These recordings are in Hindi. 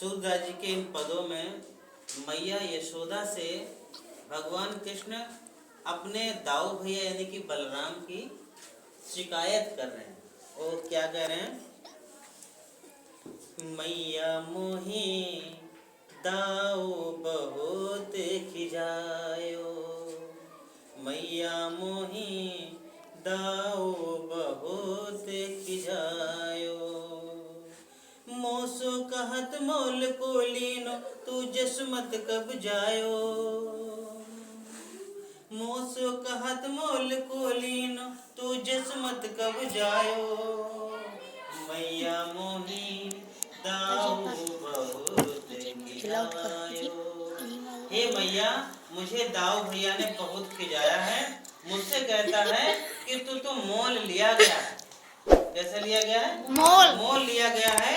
सूरदास जी के इन पदों में मैया यशोदा से भगवान कृष्ण अपने दाऊ भैया यानी कि बलराम की शिकायत कर रहे हैं। और क्या कह रहे हैं? मैया मोही दाऊ बहुत खिजायो, मैया मोही दाऊ बहुत खिजायो, मोसो कहत मोल को लीनो तू जसमत कब जायो, मोसो कहत मोल को लीनो तू जसमत कब जायो, मैया मोही दाऊ बहुत खिजायो। हे मैया, मुझे दाऊ भैया ने बहुत खिजाया है, मुझसे कहता है कि तू मोल लिया गया है। कैसे लिया गया है? मोल लिया गया है।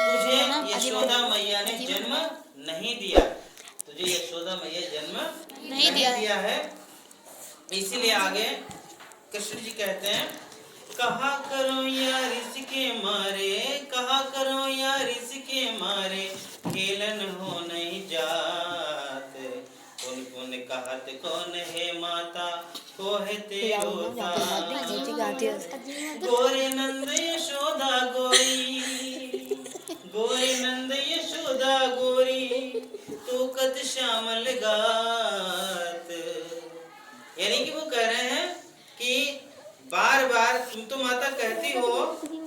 तुझे यशोदा मैया ने जन्म नहीं दिया, तुझे यशोदा मैया जन्म नहीं दिया है। इसीलिए आगे कृष्ण जी कहते हैं, कहा करो यार इसके मारे, कहा करो यार इसके मारे, खेलन हो नहीं जात, कौन कौन कहत कौन है माता, को है तेरो गोरे नंद यशोदा गोरी, गोरे नंद यशोदा गोरी, तू कत श्यामल गात। यानी कि वो कह रहे हैं कि बार बार तुम तो माता कहती हो,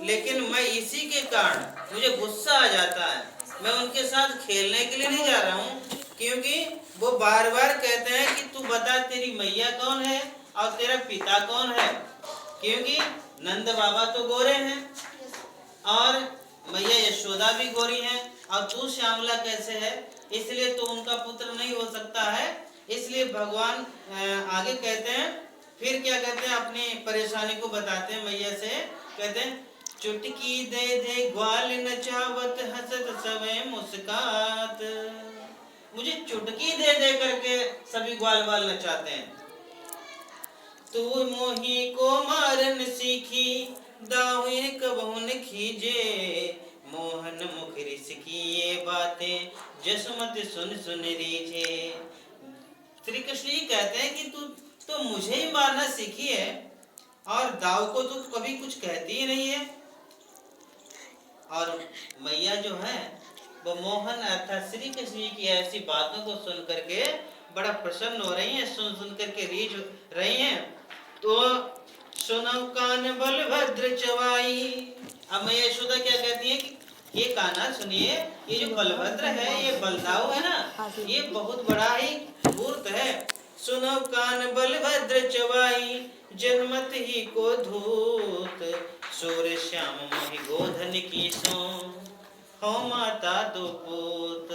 लेकिन मैं इसी के कारण मुझे गुस्सा आ जाता है, मैं उनके साथ खेलने के लिए नहीं जा रहा हूँ, क्योंकि वो बार बार कहते हैं कि तू बता तेरी मैया कौन है और तेरा पिता कौन है, क्योंकि नंद बाबा तो गोरे हैं और मैया यशोदा भी गोरी है, और तू श्यामला कैसे है, इसलिए तो उनका पुत्र नहीं हो सकता है। इसलिए भगवान आगे कहते हैं, फिर क्या कहते हैं, अपनी परेशानी को बताते हैं मैया से, कहते हैं चुटकी दे दे ग्वाल नचावत हंसत सवे मुस्कात। मुझे चुटकी दे दे करके सभी ग्वाल बाल नचाते हैं। तू मोही को मारन सीखी, दाहुए कबहुन खीजे, मोहन मुख रिसकी ये बातें, जसमत सुन सुन रीझे। श्री कृष्ण जी कहते हैं कि तू तो मुझे ही मारना सीखी है और दाऊ को तो कभी कुछ कहती ही नहीं है। और मैया जो है वो मोहन अर्थात श्री कृष्ण जी की ऐसी बातों को सुन करके बड़ा प्रसन्न हो रही हैं, सुन सुन करके रीझ रही हैं। तो सुनो कान बलभद्र चवाई। अब मैया यशोदा क्या कहती है कि ये कान्हा सुनिए, ये जो बलभद्र है, ये बलदाऊ है ना, ये बहुत बड़ा ही धूर्त है। सुनो कान बलभद्र चवाई, जन्मत ही को धूत, सूर्य श्याम मोहि गोधन की सो, हो माता दो पूत।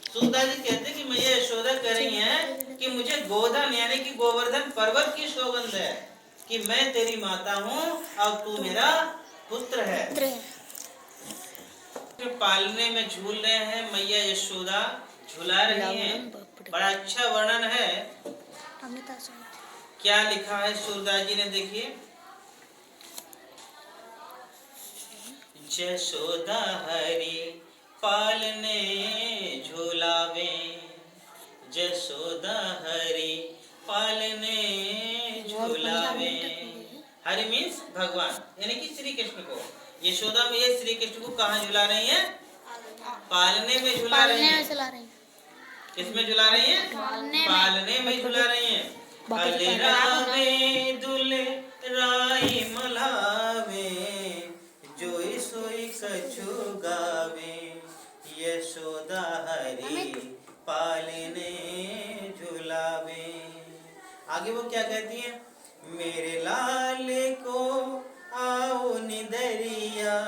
सूरदास जी कहते कि मैया यशोदा कह रही हैं कि मुझे गोधन यानी कि गोवर्धन पर्वत की सौगंध है कि मैं तेरी माता हूँ और तू मेरा पुत्र है। पालने में झूल रहे हैं, मैया यशोदा झुला रही हैं। बड़ा अच्छा वर्णन है। क्या लिखा है सूरदास जी ने, देखिए, यशोदा हरि पालने झुलावे, यशोदा हरि पालने झुलावे। हरि मीन्स भगवान यानी कि श्री कृष्ण को। यशोदा मैया श्री कृष्ण को कहाँ झुला रही हैं? पालने में झुला रही हैं। किसमें झुला रही हैं? पालने में झुला रही हैं। अलरावे दुलराई मलावे, जोई सोई कछु गावे, यशोदा हरि पालने झुलावे। आगे वो क्या कहती हैं? मेरे लाल को आओ निदरिया,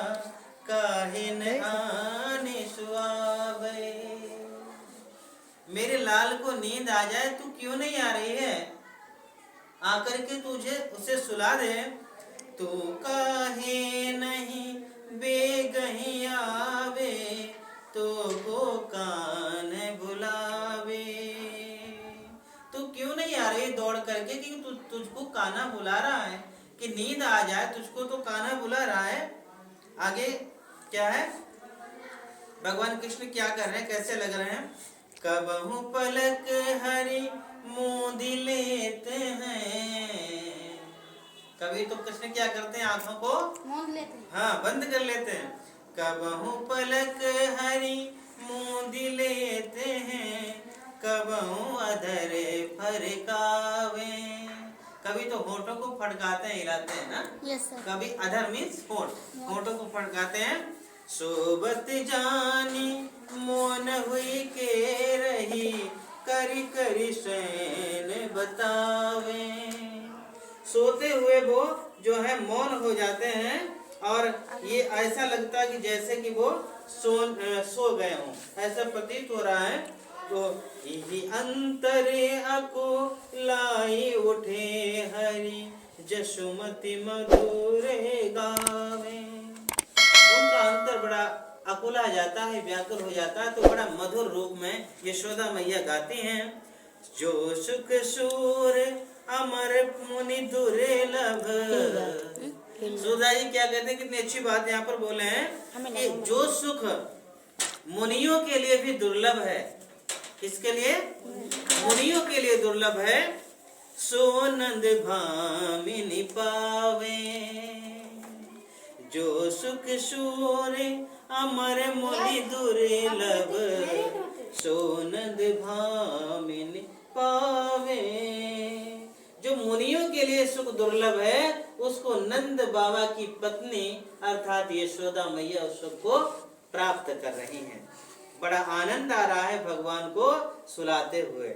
काहे न आने सुआवे। मेरे लाल को नींद आ जाए, तू क्यों नहीं आ रही है? आकर के तुझे उसे सुला दे। तू काहे नहीं बेगही आवे, तो को कान बुलावे। तू क्यों नहीं आ रही दौड़ करके, कि तुझको कान्हा बुला रहा है, कि नींद आ जाए तुझको तो कान्हा बुला रहा है। आगे क्या है? भगवान कृष्ण क्या कर रहे हैं, कैसे लग रहे हैं? कबहू पलक हरि मूंद लेते हैं। कभी तो कृष्ण क्या करते हैं, आंखों को मूंद लेते हैं। हाँ, बंद कर लेते हैं। कबहू पलक हरि मूंद लेते हैं, कबहू अधर फरकावे। कभी तो होठों को फड़काते हैं, हिलाते हैं ना। Yes sir. कभी अधर मीन्स होठ, होठों को फड़काते हैं। सोबत जानी मौन हुई के रही, करी करी शैन बतावे। सोते हुए वो जो है मौन हो जाते हैं, और ये ऐसा लगता है कि जैसे कि वो सो गए हों, ऐसा प्रतीत हो रहा है। तो यही अंतरे अको लाई उठे हरि, जसुमति मधुर गावे। उनका अंतर बड़ा अकुला जाता है, व्याकुल हो जाता है, तो बड़ा मधुर रूप में यशोदा मैया गाती हैं। जो सुख सूर अमर मुनि दुर्लभ। सुधा जी क्या कहते हैं, कितनी अच्छी बात यहाँ पर बोले हैं कि जो सुख मुनियों के लिए भी दुर्लभ है। किसके लिए? मुनियों के लिए दुर्लभ है। सो नंद भामिनी पावे। जो सुख सूर अमर मुनि दुर्लभ, सो नंद भामिनी पावे। जो मुनियों के लिए सुख दुर्लभ है, उसको नंद बाबा की पत्नी अर्थात यशोदा मैया उस सुख को प्राप्त कर रही हैं। बड़ा आनंद आ रहा है भगवान को सुलाते हुए।